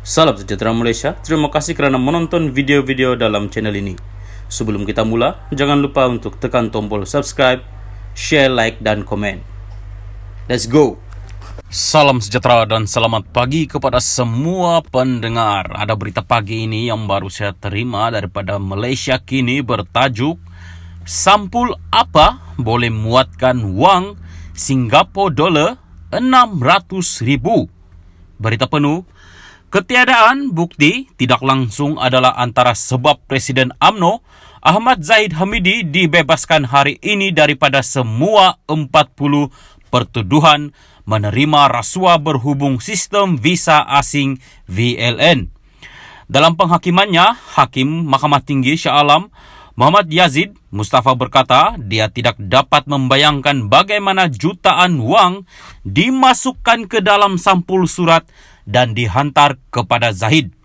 Salam sejahtera Malaysia, terima kasih kerana menonton video-video dalam channel ini. Sebelum kita mula, jangan lupa untuk tekan tombol subscribe, share, like, dan komen. Let's go! Salam sejahtera dan selamat pagi kepada semua pendengar. Ada berita pagi ini yang baru saya terima daripada Malaysia Kini bertajuk Sampul apa boleh muatkan wang Singapura dolar 600,000? Berita penuh, ketiadaan bukti tidak langsung adalah antara sebab Presiden UMNO Ahmad Zahid Hamidi dibebaskan hari ini daripada semua 40 pertuduhan menerima rasuah berhubung sistem visa asing VLN. Dalam penghakimannya, Hakim Mahkamah Tinggi Shah Alam Muhammad Yazid Mustafa berkata dia tidak dapat membayangkan bagaimana jutaan wang dimasukkan ke dalam sampul surat dan dihantar kepada Zahid.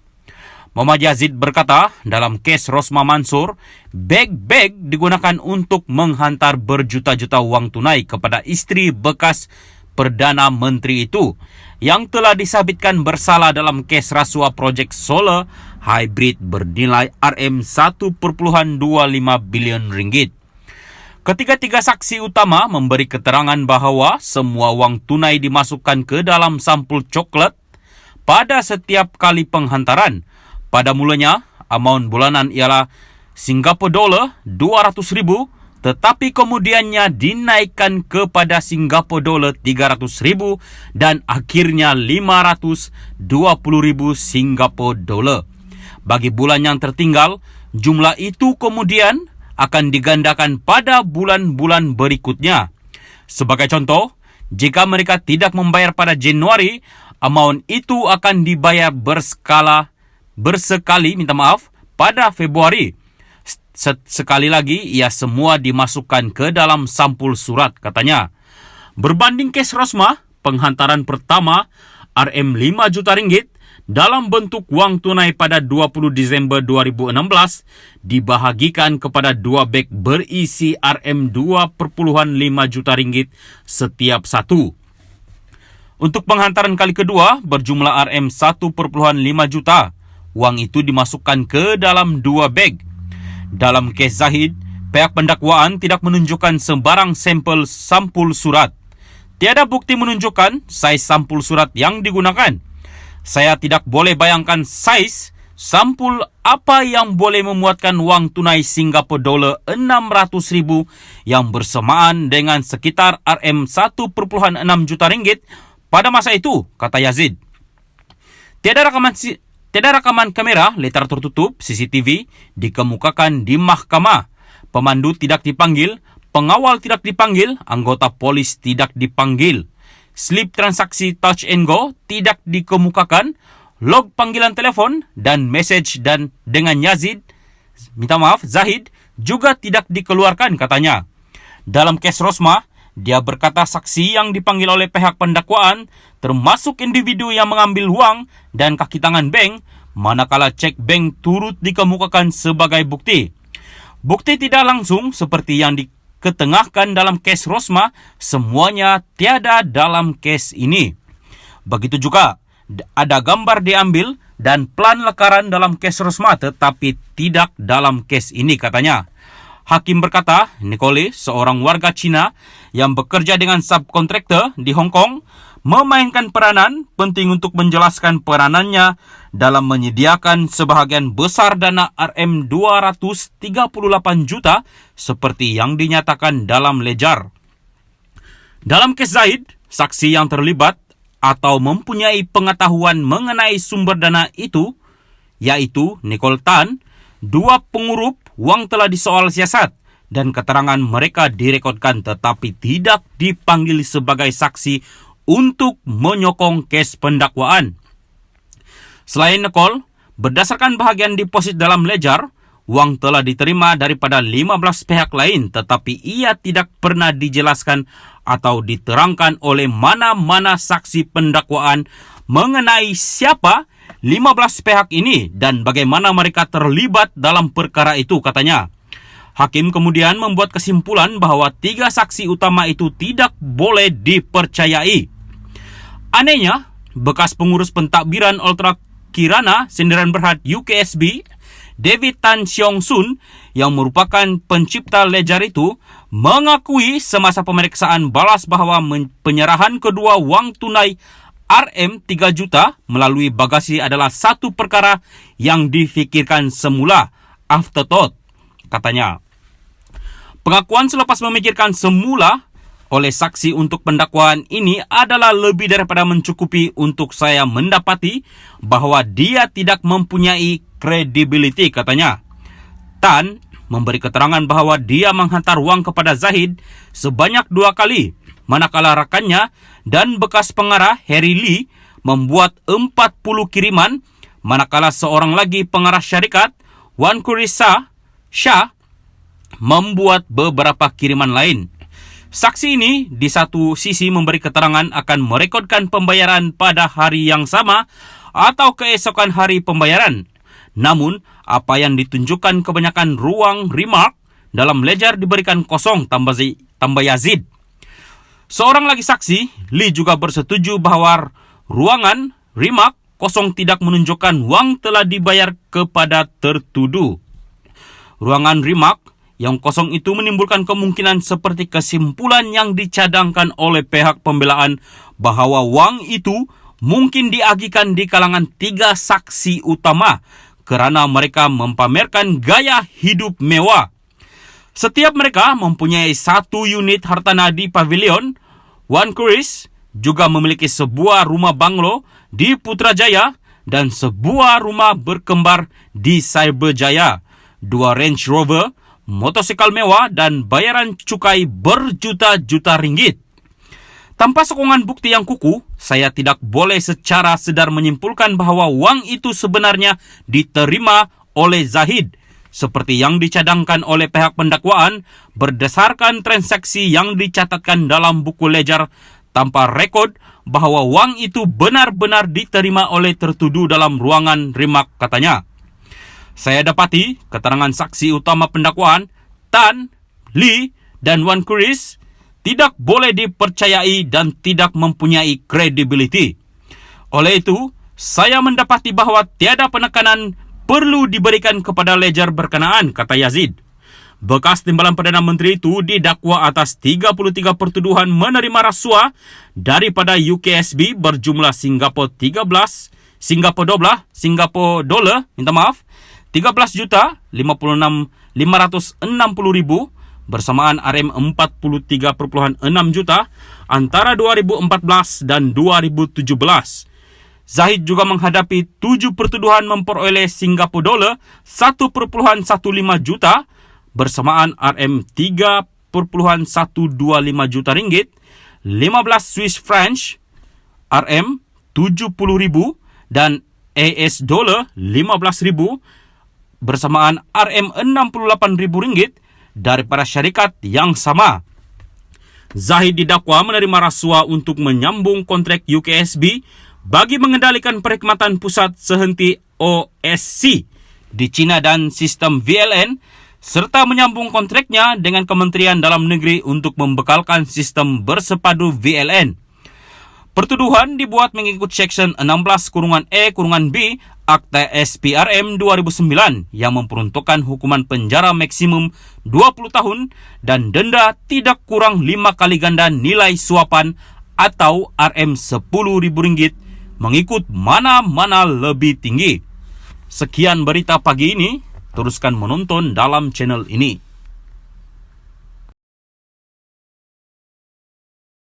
Muhammad Yazid berkata dalam kes Rosmah Mansur, beg-beg digunakan untuk menghantar berjuta-juta wang tunai kepada isteri bekas Perdana Menteri itu yang telah disabitkan bersalah dalam kes rasuah projek solar hybrid bernilai RM1.25 bilion ringgit. Ketiga-tiga saksi utama memberi keterangan bahawa semua wang tunai dimasukkan ke dalam sampul coklat pada setiap kali penghantaran. Pada mulanya, amaun bulanan ialah Singapura dolar 200,000, tetapi kemudiannya dinaikkan kepada Singapura dolar 300,000 dan akhirnya 520,000 Singapura dolar. Bagi bulan yang tertinggal, jumlah itu kemudian akan digandakan pada bulan-bulan berikutnya. Sebagai contoh, jika mereka tidak membayar pada Januari, amaun itu akan dibayar bersekali pada Februari. Sekali lagi, ia semua dimasukkan ke dalam sampul surat, katanya. Berbanding kes Rosmah, penghantaran pertama RM5 juta ringgit dalam bentuk wang tunai pada 20 Disember 2016 dibahagikan kepada dua beg berisi RM2.5 juta ringgit setiap satu. Untuk penghantaran kali kedua berjumlah RM1.5 juta. Wang itu dimasukkan ke dalam dua beg. Dalam kes Zahid, pihak pendakwaan tidak menunjukkan sembarang sampul surat. Tiada bukti menunjukkan saiz sampul surat yang digunakan. Saya tidak boleh bayangkan saiz sampul apa yang boleh memuatkan wang tunai Singapura dolar 600,000 yang bersamaan dengan sekitar RM1.6 juta ringgit pada masa itu, kata Yazid. Tiada rakaman kamera letar tertutup CCTV dikemukakan di mahkamah. Pemandu tidak dipanggil, pengawal tidak dipanggil, anggota polis tidak dipanggil. Slip transaksi touch and go tidak dikemukakan, log panggilan telefon dan mesej dan dengan Zahid juga tidak dikeluarkan, katanya. Dalam kes Rosmah, dia berkata saksi yang dipanggil oleh pihak pendakwaan termasuk individu yang mengambil wang dan kaki tangan bank, manakala cek bank turut dikemukakan sebagai bukti. Bukti tidak langsung seperti yang diketengahkan dalam kes Rosmah, semuanya tiada dalam kes ini. Begitu juga, ada gambar diambil dan plan lekaran dalam kes Rosmah tetapi tidak dalam kes ini, katanya. Hakim berkata, Nicole, seorang warga Cina yang bekerja dengan subkontraktor di Hong Kong, memainkan peranan penting untuk menjelaskan peranannya dalam menyediakan sebahagian besar dana RM238 juta seperti yang dinyatakan dalam ledger. Dalam kes Zahid, saksi yang terlibat atau mempunyai pengetahuan mengenai sumber dana itu, yaitu Nicole Tan, dua pengurup wang telah disoal siasat dan keterangan mereka direkodkan tetapi tidak dipanggil sebagai saksi untuk menyokong kes pendakwaan. Selain Nicole, berdasarkan bahagian deposit dalam ledger, wang telah diterima daripada 15 pihak lain tetapi ia tidak pernah dijelaskan atau diterangkan oleh mana-mana saksi pendakwaan mengenai siapa 15 pihak ini dan bagaimana mereka terlibat dalam perkara itu, katanya. Hakim kemudian membuat kesimpulan bahawa 3 saksi utama itu tidak boleh dipercayai. Anehnya, bekas pengurus pentadbiran Ultra Kirana Sindiran Berhad UKSB, David Tan Siong Sun yang merupakan pencipta ledger itu mengakui semasa pemeriksaan balas bahawa penyerahan kedua wang tunai RM3 juta melalui bagasi adalah satu perkara yang difikirkan semula, afterthought, katanya. Pengakuan selepas memikirkan semula oleh saksi untuk pendakwaan ini adalah lebih daripada mencukupi untuk saya mendapati bahawa dia tidak mempunyai credibility, katanya. Tan memberi keterangan bahawa dia menghantar wang kepada Zahid sebanyak 2 kali, manakala rakannya dan bekas pengarah Harry Lee membuat 40 kiriman, manakala seorang lagi pengarah syarikat, Wan Kurisa Shah, membuat beberapa kiriman lain. Saksi ini di satu sisi memberi keterangan akan merekodkan pembayaran pada hari yang sama atau keesokan hari pembayaran. Namun, apa yang ditunjukkan kebanyakan ruang remark dalam ledger diberikan kosong tambah Yazid. Seorang lagi saksi, Lee juga bersetuju bahawa ruangan remark kosong tidak menunjukkan wang telah dibayar kepada tertuduh. Ruangan remark yang kosong itu menimbulkan kemungkinan seperti kesimpulan yang dicadangkan oleh pihak pembelaan bahawa wang itu mungkin diagihkan di kalangan 3 saksi utama kerana mereka mempamerkan gaya hidup mewah. Setiap mereka mempunyai 1 unit hartanah di pavilion. Wan Kuris juga memiliki sebuah rumah banglo di Putrajaya dan sebuah rumah berkembar di Cyberjaya, 2 Range Rover, motosikal mewah dan bayaran cukai berjuta-juta ringgit. Tanpa sokongan bukti yang kukuh, saya tidak boleh secara sedar menyimpulkan bahawa wang itu sebenarnya diterima oleh Zahid, seperti yang dicadangkan oleh pihak pendakwaan berdasarkan transaksi yang dicatatkan dalam buku ledger tanpa rekod bahawa wang itu benar-benar diterima oleh tertuduh dalam ruangan remark, katanya. Saya dapati keterangan saksi utama pendakwaan, Tan, Lee dan Wan Kuris tidak boleh dipercayai dan tidak mempunyai credibility. Oleh itu, saya mendapati bahawa tiada penekanan perlu diberikan kepada ledger berkenaan, kata Yazid. Bekas Timbalan Perdana Menteri itu didakwa atas 33 pertuduhan menerima rasuah daripada UKSB berjumlah Singapura dolar, 13,560,560 bersamaan RM43.6 juta antara 2014 dan 2017. Zahid juga menghadapi 7 pertuduhan memperoleh Singapura dolar 1.15 juta bersamaan RM3.125 juta ringgit, 15 Swiss francs RM70,000 dan AS dolar 15,000 bersamaan RM68,000 ringgit daripada syarikat yang sama. Zahid didakwa menerima rasuah untuk menyambung kontrak UKSB bagi mengendalikan perkhidmatan pusat sehenti OSC di China dan sistem VLN serta menyambung kontraknya dengan Kementerian Dalam Negeri untuk membekalkan sistem bersepadu VLN. Pertuduhan dibuat mengikut Seksyen 16(E)(B) Akta SPRM 2009 yang memperuntukkan hukuman penjara maksimum 20 tahun dan denda tidak kurang 5 kali ganda nilai suapan atau RM10,000 mengikut mana-mana lebih tinggi. Sekian berita pagi ini, teruskan menonton dalam channel ini.